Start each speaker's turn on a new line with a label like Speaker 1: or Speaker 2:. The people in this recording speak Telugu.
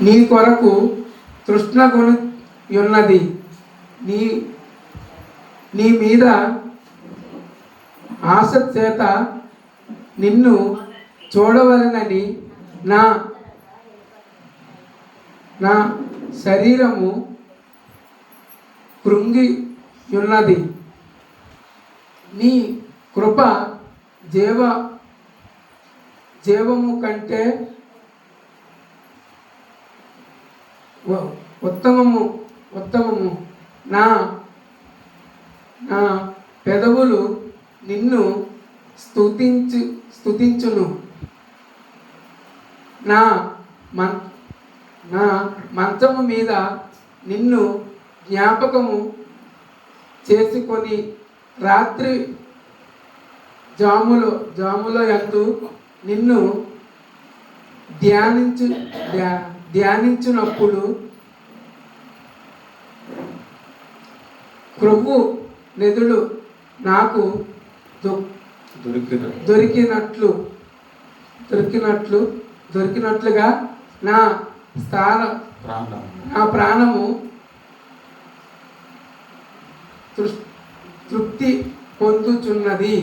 Speaker 1: నీ కొరకు తృష్ణగొని ఉన్నది. నీ నీ మీద ఆశ చేత నిన్ను చూడవలనని నా నా శరీరము కృంగి ఉన్నది. నీ కృప జీవము కంటే ఉత్తమము. నా పెదవులు నిన్ను స్తుతించును. నా మంచము మీద నిన్ను జ్ఞాపకము చేసుకొని రాత్రి జాములో యందు నిన్ను ధ్యానించినప్పుడు క్రొవ్వు నెదుడు నాకు దొరికినట్లుగా నా ప్రాణము తృప్తి పొందుచున్నది.